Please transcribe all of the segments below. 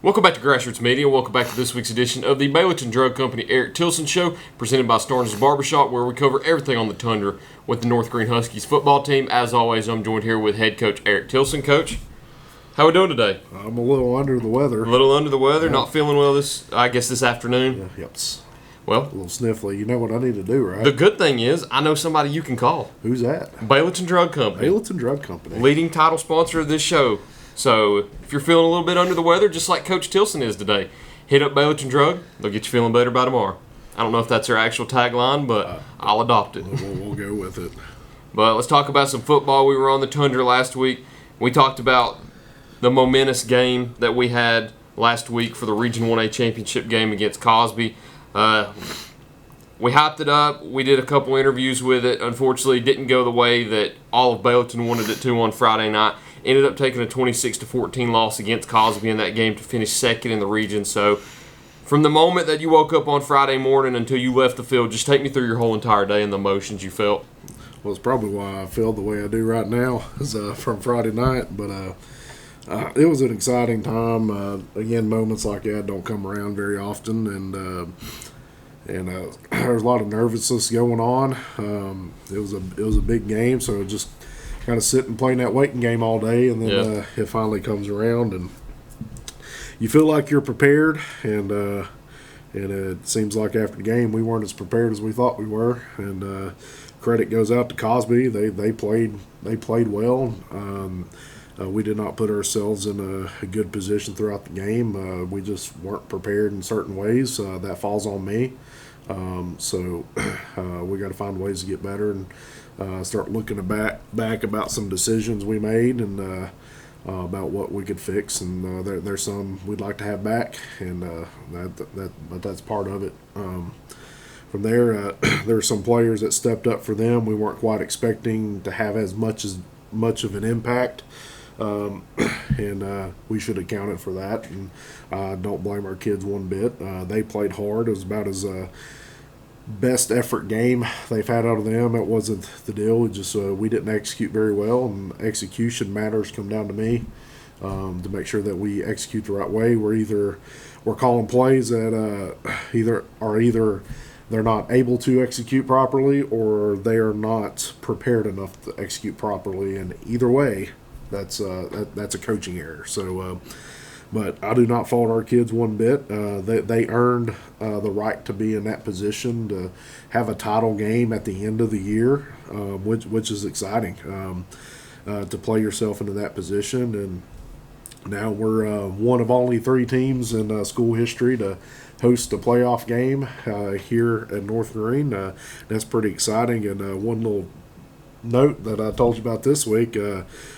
Welcome back to Grassroots Media. Welcome back to this week's edition of the Baileyton Drug Company Eric Tilson Show, presented by Starnes Barber, where we cover everything on the Tundra with the North Green Huskies football team. As always, I'm joined here with head coach Eric Tilson. Coach, how we doing today? I'm a little under the weather. A little under the weather, not feeling well this afternoon. Yeah, yep. Well, a little sniffly. You know what I need to do, right? The good thing is, I know somebody you can call. Who's that? Baileyton Drug Company. Baileyton Drug Company. Leading title sponsor of this show. So if you're feeling a little bit under the weather, just like Coach Tilson is today, hit up Baileyton Drug. They'll get you feeling better by tomorrow. I don't know if that's their actual tagline, but I'll adopt it. We'll go with it. But let's talk about some football. We were on the Tundra last week. We talked about the momentous game that we had last week for the Region 1A championship game against Cosby. We hyped it up. We did a couple interviews with it. Unfortunately, it didn't go the way that all of Baileyton wanted it to on Friday night. Ended up taking a 26-14 loss against Cosby in that game to finish second in the region. So from the moment that you woke up on Friday morning until you left the field, just take me through your whole entire day and the emotions you felt. Well, it's probably why I feel the way I do right now is from Friday night. But it was an exciting time. Again, moments like that don't come around very often. And there was a lot of nervousness going on. It was a big game, so it just kind of sitting playing that waiting game all day, and then it finally comes around, and you feel like you're prepared. And it seems like after the game we weren't as prepared as we thought we were. And credit goes out to Cosby. They played well. We did not put ourselves in a good position throughout the game. We just weren't prepared in certain ways. That falls on me. So we got to find ways to get better and start looking back about some decisions we made and about what we could fix. And there's some we'd like to have back, and but that's part of it. From there, there were some players that stepped up for them. We weren't quite expecting to have as much of an impact. And we should have counted for that, and don't blame our kids one bit. They played hard. It was about as best effort game they've had out of them. It wasn't the deal. It just we didn't execute very well, and execution matters come down to me to make sure that we execute the right way. We're calling plays that either they're not able to execute properly, or they are not prepared enough to execute properly, and either way, that's a coaching error. So, but I do not fault our kids one bit. They earned the right to be in that position to have a title game at the end of the year, which is exciting to play yourself into that position. And now we're one of only 3 teams in school history to host a playoff game here at North Green. That's pretty exciting. And one little note that I told you about this week,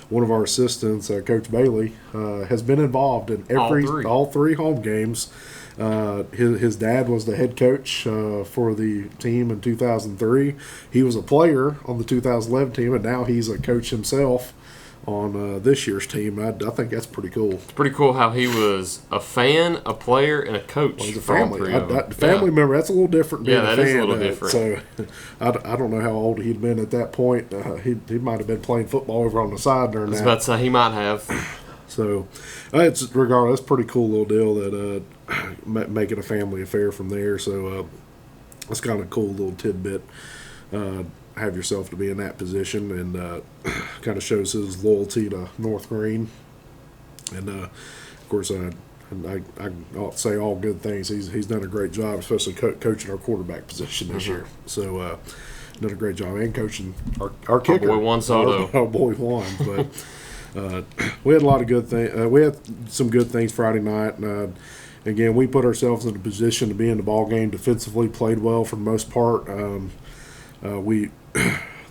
one of our assistants, Coach Bailey, has been involved in all three home games. His dad was the head coach for the team in 2003. He was a player on the 2011 team, and now he's a coach himself on this year's team. I think that's pretty cool. It's pretty cool how he was a fan, a player, and a coach. Well, he's a family member. That's a little different being a fan. That is a little different. So I don't know how old he'd been at that point. He might have been playing football over on the side during that. I was about to say he might have. So it's regardless, that's a pretty cool little deal that making a family affair from there. So that's kind of a cool little tidbit. Have yourself to be in that position, and kind of shows his loyalty to North Green. And of course, I say all good things. He's done a great job, especially coaching our quarterback position this year. So done a great job, and coaching our kicker. Our boy Juan Soto. Our boy Juan. But we had a lot of good things. We had some good things Friday night. And, again, we put ourselves in a position to be in the ball game defensively. Played well for the most part.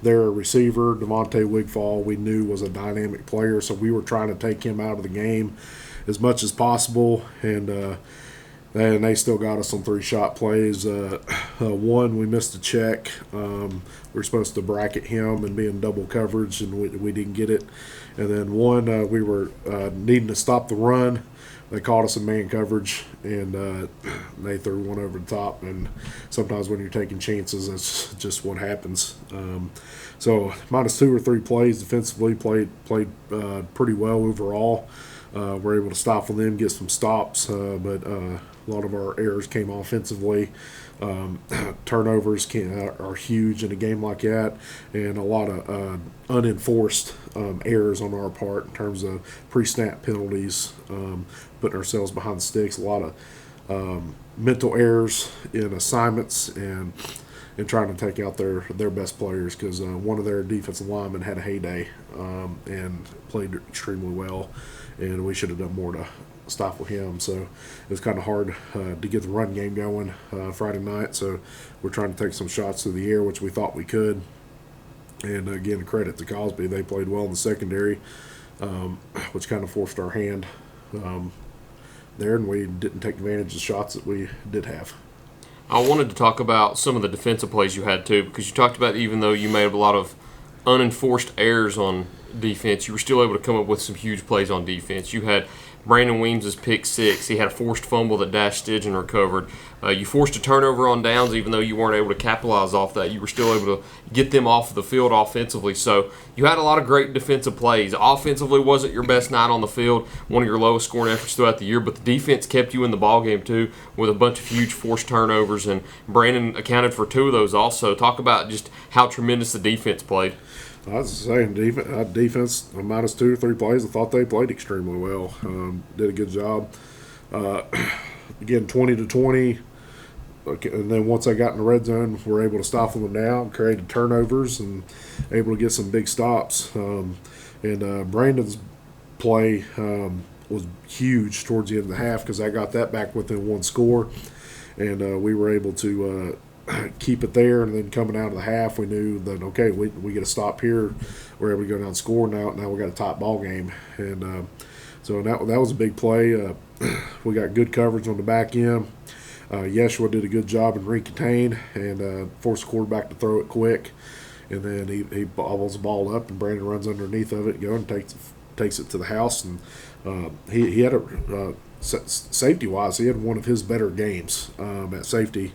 Their receiver, Devontae Wigfall, we knew was a dynamic player, so we were trying to take him out of the game as much as possible, and they still got us on 3 shot plays. One, we missed a check. We were supposed to bracket him and be in double coverage, and we didn't get it. And then one, we were needing to stop the run. They caught us in man coverage, and they threw one over the top. And sometimes when you're taking chances, that's just what happens. So minus 2 or 3 plays defensively, played pretty well overall. we're able to stifle them, get some stops, but a lot of our errors came offensively. Turnovers are huge in a game like that, and a lot of unenforced errors on our part in terms of pre-snap penalties, putting ourselves behind the sticks, a lot of mental errors in assignments, and trying to take out their best players, because one of their defensive linemen had a heyday and played extremely well, and we should have done more to stifle him. So it was kind of hard to get the run game going Friday night. So we're trying to take some shots through the air, which we thought we could. And again, credit to Cosby. They played well in the secondary, which kind of forced our hand there, and we didn't take advantage of the shots that we did have. I wanted to talk about some of the defensive plays you had too, because you talked about even though you made a lot of unenforced errors on defense, you were still able to come up with some huge plays on defense. You had Brandon Weems' pick six. He had a forced fumble that Dash Stidgen recovered. You forced a turnover on downs, even though you weren't able to capitalize off that. You were still able to get them off the field offensively. So you had a lot of great defensive plays. Offensively wasn't your best night on the field, one of your lowest scoring efforts throughout the year, but the defense kept you in the ballgame too with a bunch of huge forced turnovers, and Brandon accounted for two of those also. Talk about just how tremendous the defense played. I was saying, defense minus 2 or 3 plays, I thought they played extremely well. Did a good job. Again, 20-20. Okay, and then once I got in the red zone, we were able to stifle them down, created turnovers, and able to get some big stops. Brandon's play was huge towards the end of the half, because I got that back within one score, and we were able to keep it there. And then coming out of the half, we knew that, okay, we get a stop here, we're able to go down and score. Now we got a top ball game, and so that was a big play. We got good coverage on the back end. Yeshua did a good job in recontain and forced the quarterback to throw it quick, and then he bobbles the ball up, and Brandon runs underneath of it, and takes it to the house. And he had safety wise, he had one of his better games at safety.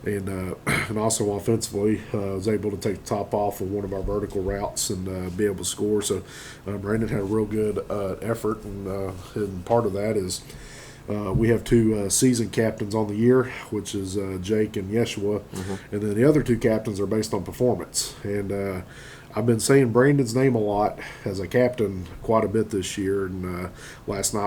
And also offensively, was able to take the top off of one of our vertical routes and be able to score. So Brandon had a real good effort, and part of that is we have 2 season captains on the year, which is Jake and Yeshua, and then the other 2 captains are based on performance. And I've been saying Brandon's name a lot as a captain quite a bit this year, and Friday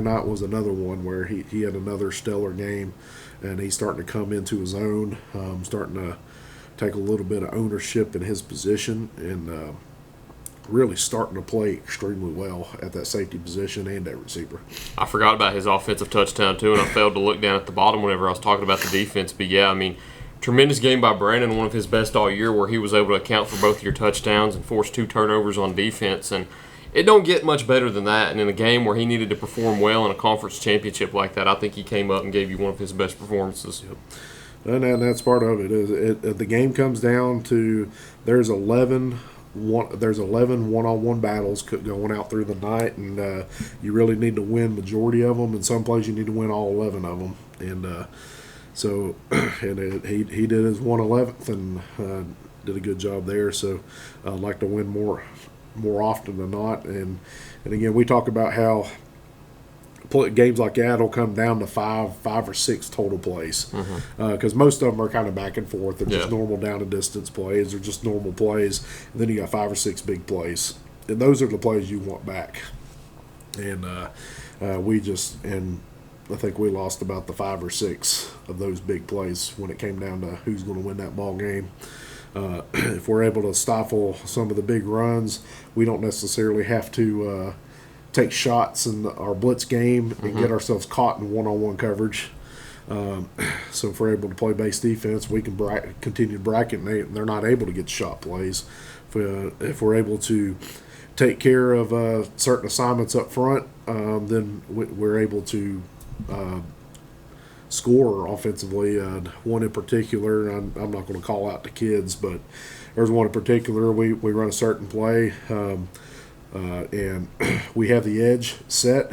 night was another one where he had another stellar game, and he's starting to come into his own, starting to take a little bit of ownership in his position, and really starting to play extremely well at that safety position and at receiver. I forgot about his offensive touchdown too, and I failed to look down at the bottom whenever I was talking about the defense. But yeah, I mean, tremendous game by Brandon, one of his best all year, where he was able to account for both your touchdowns and force 2 turnovers on defense. And it don't get much better than that. And in a game where he needed to perform well in a conference championship like that, I think he came up and gave you one of his best performances. Yep. And that's part of it. The game comes down to there's 11 one-on-one battles going out through the night, and you really need to win majority of them. In some plays, you need to win all 11 of them. And so he did his 1/11th and did a good job there. So I'd like to win more often than not. And again, we talk about how games like that will come down to five or six total plays, because most of them are kind of back and forth. They're just normal down and distance plays. They're just normal plays. And then you got 5 or 6 big plays, and those are the plays you want back. And I think we lost about the 5 or 6 of those big plays when it came down to who's going to win that ball game. If we're able to stifle some of the big runs, we don't necessarily have to take shots in our blitz game and get ourselves caught in one-on-one coverage. So if we're able to play base defense, we can continue to bracket, and they're not able to get shot plays. If we're able to take care of certain assignments up front, then we're able to score offensively. One in particular, I'm not going to call out the kids, but there's one in particular. We run a certain play, and we have the edge set.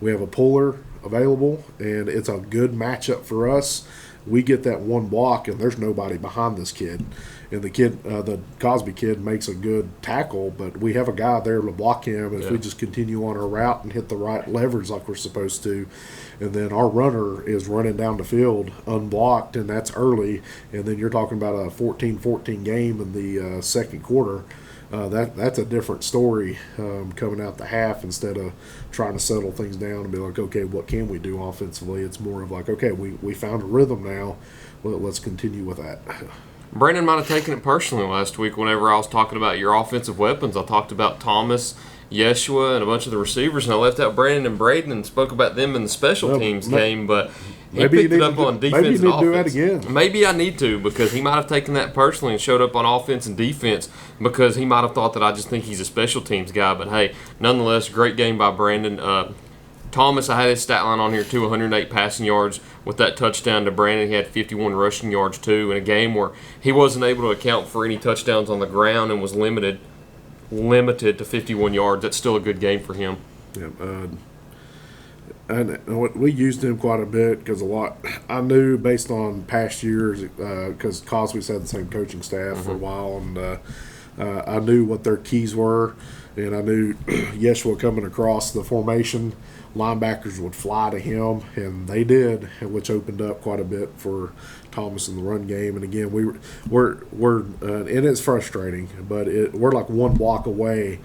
We have a puller available, and it's a good matchup for us. We get that one block, and there's nobody behind this kid. and the Cosby kid makes a good tackle, but we have a guy there to block him if we just continue on our route and hit the right leverage like we're supposed to. And then our runner is running down the field unblocked, and that's early. And then you're talking about a 14-14 game in the second quarter. That's a different story coming out the half instead of trying to settle things down and be like, okay, what can we do offensively? It's more of like, okay, we found a rhythm now. Well, let's continue with that. Brandon might have taken it personally last week whenever I was talking about your offensive weapons. I talked about Thomas, Yeshua, and a bunch of the receivers, and I left out Brandon and Braden and spoke about them in the special teams game, but he picked it up on defense and offense. Maybe you need to do that again. Maybe I need to, because he might have taken that personally and showed up on offense and defense because he might have thought that I just think he's a special teams guy. But, hey, nonetheless, great game by Brandon. Thomas, I had his stat line on here, 108 passing yards with that touchdown to Brandon. He had 51 rushing yards, too, in a game where he wasn't able to account for any touchdowns on the ground and was limited to 51 yards. That's still a good game for him. Yeah, and we used him quite a bit because I knew based on past years, because Cosby's had the same coaching staff for a while, and I knew what their keys were, and I knew Yeshua coming across the formation, linebackers would fly to him, and they did, which opened up quite a bit for Thomas in the run game. And again, we're and it's frustrating, but we're like one block away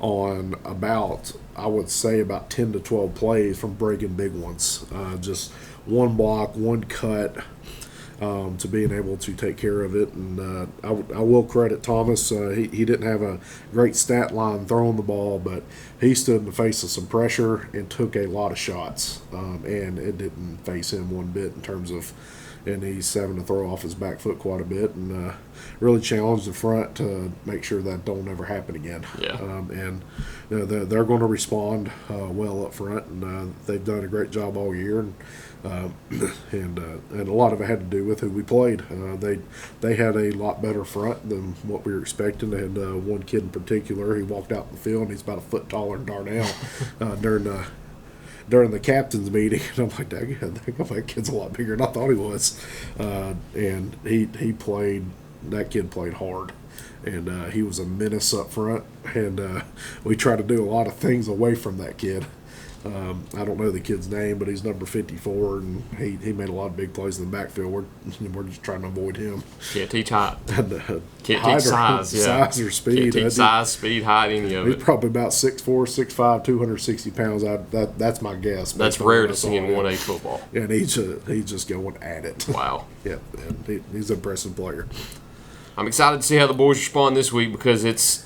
on about, I would say, about 10 to 12 plays from breaking big ones. Just one block, one cut to being able to take care of it. And I will credit Thomas. He didn't have a great stat line throwing the ball, but he stood in the face of some pressure and took a lot of shots. And it didn't face him one bit in terms of, and he's having to throw off his back foot quite a bit and really challenge the front to make sure that don't ever happen again. Yeah. And they're going to respond well up front, and they've done a great job all year. And a lot of it had to do with who we played. They had a lot better front than what we were expecting. They had one kid in particular. He walked out in the field, and he's about a foot taller than Darnell during the captain's meeting. And I'm like, that kid's a lot bigger than I thought he was. And that kid played hard. And he was a menace up front. And we tried to do a lot of things away from that kid. I don't know the kid's name, but he's number 54, and he made a lot of big plays in the backfield. We're just trying to avoid him. Can't teach height. Can't teach size, yeah. Size or speed. Can't teach size, speed, height, any of it. He's probably about 6'4", 6'5", 260 pounds. That's my guess. That's rare to see in 1A football. And he's just going at it. Wow. Yeah, and he's an impressive player. I'm excited to see how the boys respond this week because it's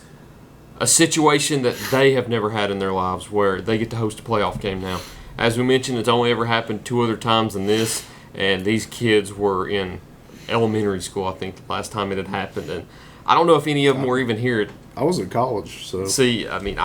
a situation that they have never had in their lives where they get to host a playoff game now. As we mentioned, it's only ever happened 2 other times than this, and these kids were in elementary school, I think, the last time it had happened. And I don't know if any of them were even here. I was in college. So see, I mean,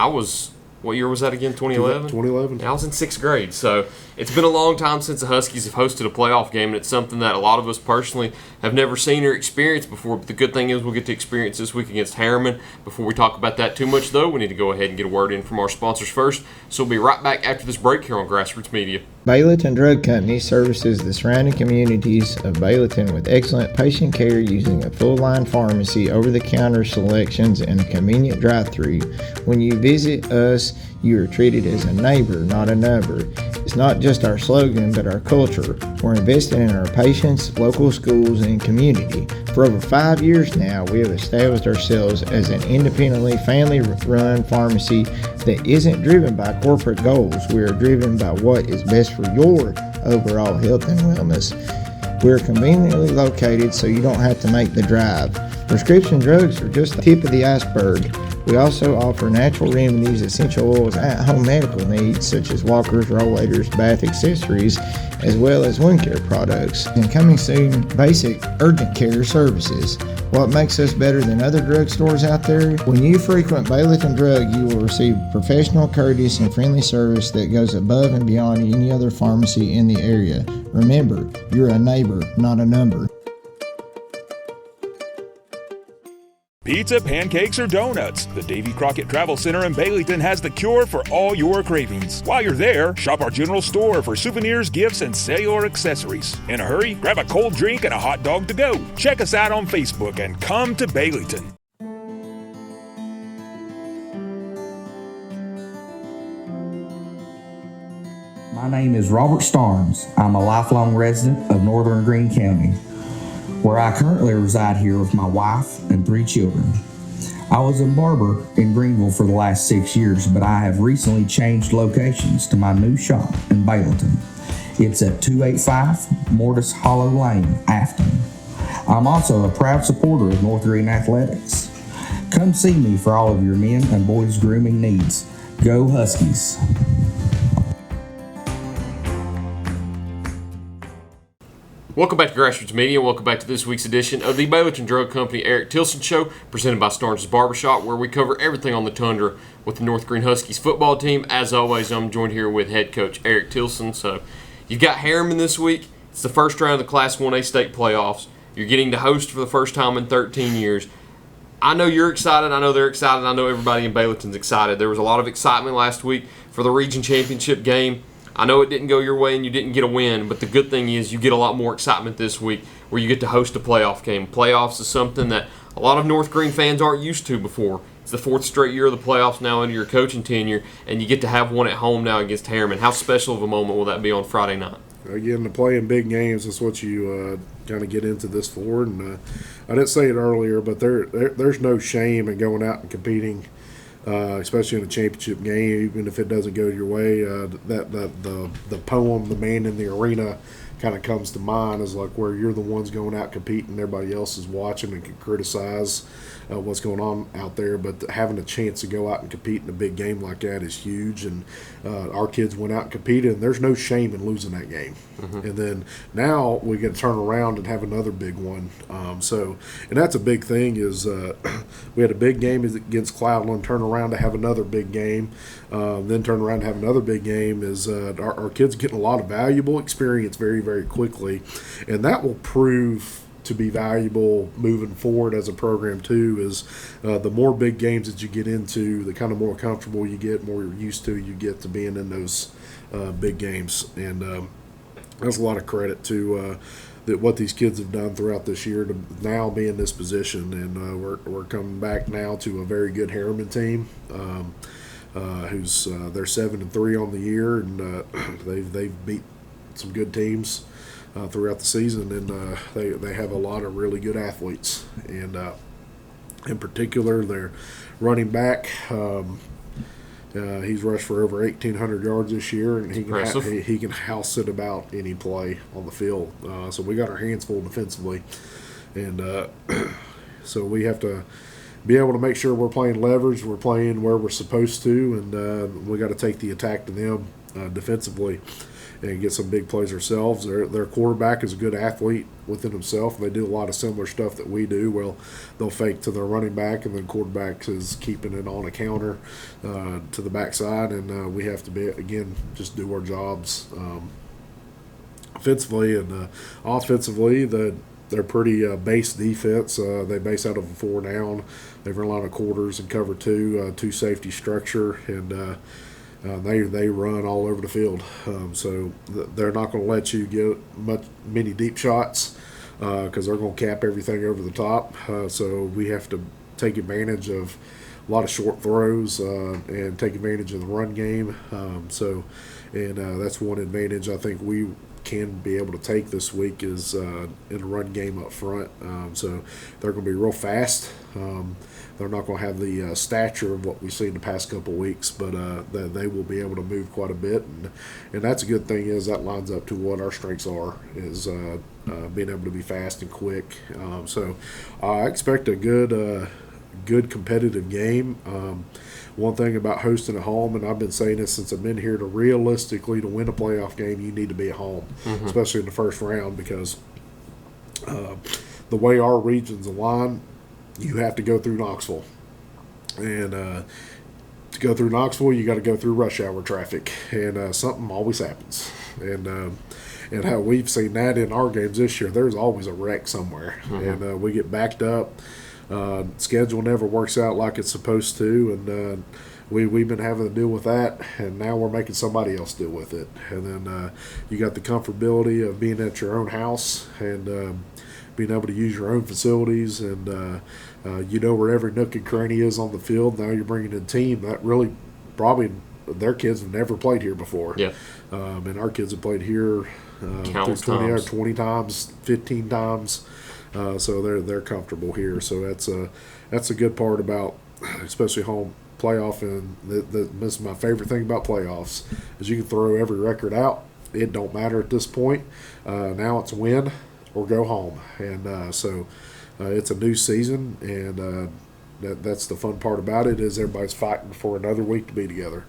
what year was that again, 2011? 2011. I was in 6th grade, so it's been a long time since the Huskies have hosted a playoff game, and it's something that a lot of us personally have never seen or experienced before. But the good thing is we'll get to experience this week against Harriman. Before we talk about that too much, though, we need to go ahead and get a word in from our sponsors first. So we'll be right back after this break here on Grassroots Media. Baileyton Drug Company services the surrounding communities of Baileyton with excellent patient care using a full-line pharmacy, over-the-counter selections, and a convenient drive-thru. When you visit us, you are treated as a neighbor, not a number. It's not just our slogan, but our culture. We're investing in our patients, local schools, and community. For over 5 years now, we have established ourselves as an independently family-run pharmacy that isn't driven by corporate goals. We are driven by what is best for your overall health and wellness. We're conveniently located so you don't have to make the drive. Prescription drugs are just the tip of the iceberg. We also offer natural remedies, essential oils, at-home medical needs such as walkers, rollators, bath accessories, as well as wound care products. And coming soon, basic urgent care services. What makes us better than other drugstores out there? When you frequent Baileyton Drug, you will receive professional, courteous, and friendly service that goes above and beyond any other pharmacy in the area. Remember, you're a neighbor, not a number. Pizza, pancakes, or donuts. The Davy Crockett Travel Center in Baileyton has the cure for all your cravings. While you're there, shop our general store for souvenirs, gifts, and cellular accessories. In a hurry, grab a cold drink and a hot dog to go. Check us out on Facebook and come to Baileyton. My name is Robert Starnes. I'm a lifelong resident of Northern Greene County, where I currently reside here with my wife and 3 children. I was a barber in Greenville for the last 6 years, but I have recently changed locations to my new shop in Baileyton. It's at 285 Mortis Hollow Lane, Afton. I'm also a proud supporter of North Greene Athletics. Come see me for all of your men and boys grooming needs. Go Huskies! Welcome back to Grassroots Media. Welcome back to this week's edition of the Baileyton Drug Company Eric Tilson Show, presented by Starnes Barber, where we cover everything on the Tundra with the North Greene Huskies football team. As always, I'm joined here with head coach Eric Tilson. So you've got Harriman this week. It's the first round of the Class 1A state playoffs. You're getting to host for the first time in 13 years. I know you're excited. I know they're excited. I know everybody in Baileyton's excited. There was a lot of excitement last week for the region championship game. I know it didn't go your way and you didn't get a win, but the good thing is you get a lot more excitement this week where you get to host a playoff game. Playoffs is something that a lot of North Greene fans aren't used to before. It's the 4th straight year of the playoffs now under your coaching tenure, and you get to have one at home now against Harriman. How special of a moment will that be on Friday night? Again, to play in big games is what you kind of get into this for. And I didn't say it earlier, but there's no shame in going out and competing, especially in a championship game, even if it doesn't go your way. The poem, "The Man in the Arena," kind of comes to mind as like where you're the ones going out competing, everybody else is watching and can criticize what's going on out there. But having a chance to go out and compete in a big game like that is huge. And our kids went out and competed, and there's no shame in losing that game. Mm-hmm. And then now we get to turn around and have another big one. And that's a big thing is we had a big game against Cloudland, turn around to have another big game, then turn around to have another big game. Is our kids getting a lot of valuable experience very, very quickly, and that will prove to be valuable moving forward as a program too. Is the more big games that you get into, the kind of more comfortable you get, more used to you get to being in those big games. And that's a lot of credit to that what these kids have done throughout this year to now be in this position. And we're coming back now to a very good Harriman team. Who's they're 7-3 on the year, and they've beat some good teams throughout the season, and they have a lot of really good athletes. And in particular, their running back, he's rushed for over 1,800 yards this year, and he can house it about any play on the field. So we got our hands full defensively, and so we have to be able to make sure we're playing leverage, we're playing where we're supposed to, and we got to take the attack to them defensively and get some big plays ourselves. Their quarterback is a good athlete within himself. They do a lot of similar stuff that we do. Well, they'll fake to their running back, and then quarterback is keeping it on a counter to the backside, and we have to be, again, just do our jobs offensively. And offensively, they're pretty base defense. They base out of a 4 down. They run a lot of quarters and cover 2 safety structure, and they run all over the field. So they're not going to let you get many deep shots because they're going to cap everything over the top. So we have to take advantage of a lot of short throws and take advantage of the run game. That's one advantage I think we can be able to take this week is in the run game up front. So they're going to be real fast. They're not going to have the stature of what we've seen the past couple of weeks, but they will be able to move quite a bit, and that's a good thing. Is that lines up to what our strengths are, is being able to be fast and quick. So I expect a good competitive game. One thing about hosting at home, and I've been saying this since I've been here, to win a playoff game, you need to be at home, especially in the first round, because the way our regions align, you have to go through Knoxville. And to go through Knoxville, you got to go through rush hour traffic, and something always happens. And how we've seen that in our games this year, there's always a wreck somewhere, and we get backed up. schedule never works out like it's supposed to, and we've been having to deal with that, and now we're making somebody else deal with it. And then you got the comfortability of being at your own house and being able to use your own facilities, and you know where every nook and cranny is on the field. Now you're bringing in a team that really probably their kids have never played here before. Yeah. And our kids have played here Countless 20 times, 15 times. So they're comfortable here. So that's a good part about, especially home playoff. And this is my favorite thing about playoffs is you can throw every record out. It don't matter at this point. Now it's win or go home. And so it's a new season, and that's the fun part about it is everybody's fighting for another week to be together.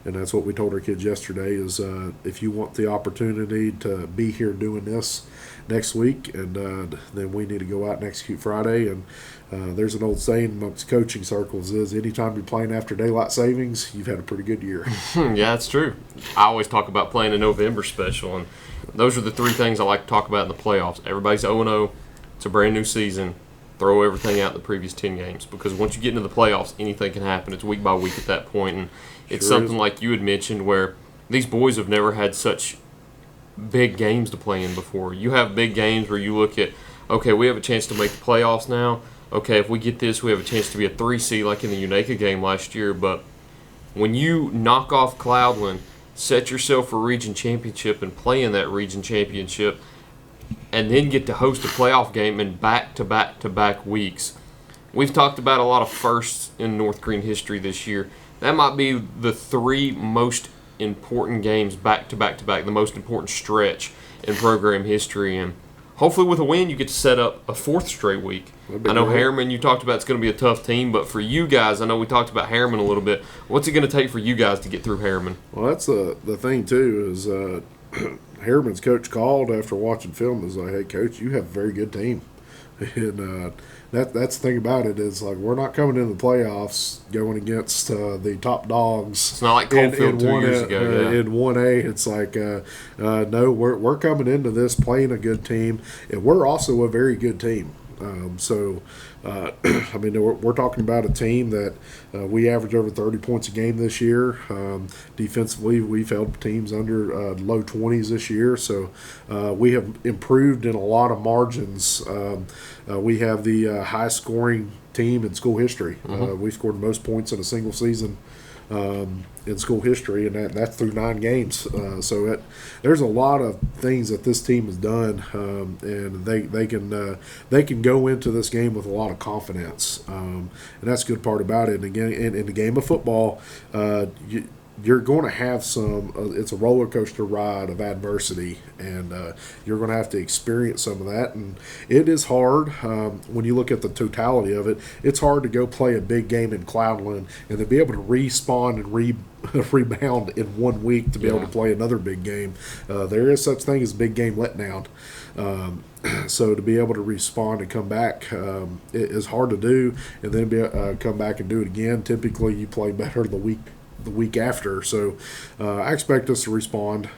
And that's what we told our kids yesterday is if you want the opportunity to be here doing this next week, and then we need to go out and execute Friday. And there's an old saying amongst coaching circles is anytime you're playing after daylight savings, you've had a pretty good year. Yeah, that's true. I always talk about playing a November special, and those are the three things I like to talk about in the playoffs. Everybody's 0-0. It's a brand new season. Throw everything out in the previous 10 games, because once you get into the playoffs, anything can happen. It's week by week at that point, and it's something like you had mentioned where these boys have never had such big games to play in before. You have big games where you look at, okay, we have a chance to make the playoffs now. Okay, if we get this, we have a chance to be a 3 seed like in the Unaka game last year. But when you knock off Cloudland, set yourself for region championship and play in that region championship, and then get to host a playoff game in back-to-back-to-back weeks. We've talked about a lot of firsts in North Green history this year. That might be the 3 most important games back-to-back-to-back, the most important stretch in program history. And hopefully with a win, you get to set up a 4th straight week. I know Harriman, you talked about it's going to be a tough team, but for you guys, I know we talked about Harriman a little bit. What's it going to take for you guys to get through Harriman? Well, that's the thing, too, is Harriman's coach called after watching film is like, hey, Coach, you have a very good team. And that's the thing about it is, like, we're not coming into the playoffs going against the top dogs. It's not like Coalfield 2 years ago. In 1A, it's like, no, we're coming into this playing a good team, and we're also a very good team. I mean, we're talking about a team that we average over 30 points a game this year. Defensively, we've held teams under low 20s this year, so we have improved in a lot of margins. We have the highest scoring team in school history. We've scored the most points in a single season in school history, and that's through 9 games. So there's a lot of things that this team has done, and they can go into this game with a lot of confidence, and that's the good part about it. And again, in the game of football, you're going to have it's a roller coaster ride of adversity, and you're going to have to experience some of that. And it is hard when you look at the totality of it. It's hard to go play a big game in Cloudland and to be able to respawn and rebound in 1 week to be able to play another big game. There is such thing as big game letdown. So to be able to respawn and come back it is hard to do, and then come back and do it again. Typically, you play better the week after. So I expect us to respond,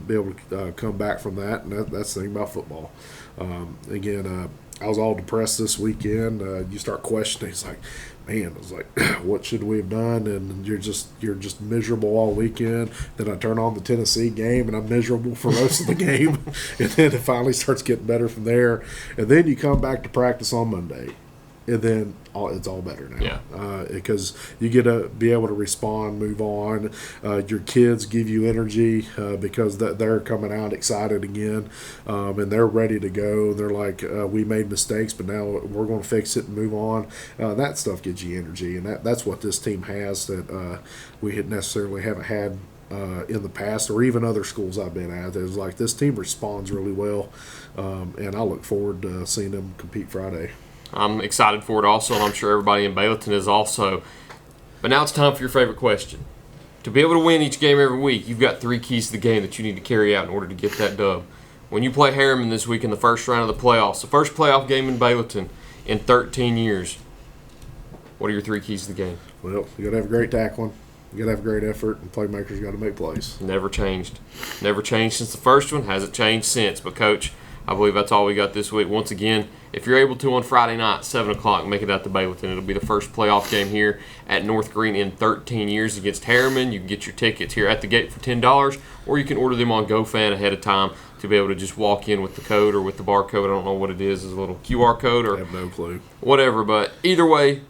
be able to come back from that, and that's the thing about football. Again, I was all depressed this weekend. You start questioning. It's like, man, I was like, what should we have done? And you're just miserable all weekend. Then I turn on the Tennessee game, and I'm miserable for most of the game. And then it finally starts getting better from there. And then you come back to practice on Monday. And then it's all better now, because you get to be able to respond, move on. Your kids give you energy because they're coming out excited again, and they're ready to go. They're like, we made mistakes, but now we're going to fix it and move on. That stuff gives you energy, and that's what this team has that we necessarily haven't had in the past, or even other schools I've been at. It's like this team responds really well, and I look forward to seeing them compete Friday. I'm excited for it also, and I'm sure everybody in Baileyton is also. But now it's time for your favorite question. To be able to win each game every week, you've got 3 keys to the game that you need to carry out in order to get that dub. When you play Harriman this week in the first round of the playoffs, the first playoff game in Baileyton in 13 years, what are your 3 keys to the game? Well, you got to have great tackling, you got to have great effort, and playmakers got to make plays. Never changed. Never changed since the first one. Hasn't changed since. But, Coach, I believe that's all we got this week. Once again, if you're able to on Friday night, 7 o'clock, make it out to Baileyton. It'll be the first playoff game here at North Green in 13 years against Harriman. You can get your tickets here at the gate for $10, or you can order them on GoFan ahead of time to be able to just walk in with the code or with the barcode. I don't know what it is. It's a little QR code or I have no clue. Whatever. But either way,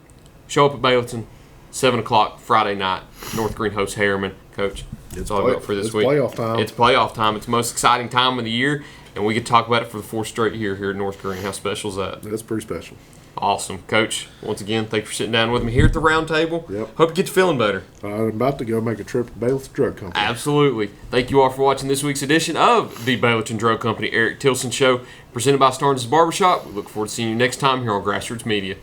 show up at Baileyton, 7 o'clock Friday night. North Green hosts Harriman. Coach, it's all about for this week. It's playoff time. It's playoff time. It's the most exciting time of the year, and we get to talk about it for the fourth straight year here at North Green. How special is that? That's pretty special. Awesome. Coach, once again, thanks for sitting down with me here at the round table. Yep. Hope you get you feeling better. I'm about to go make a trip to Baileyton Drug Company. Absolutely. Thank you all for watching this week's edition of the Baileyton Drug Company Eric Tilson Show, presented by Starnes Barber. We look forward to seeing you next time here on Grassroots Media.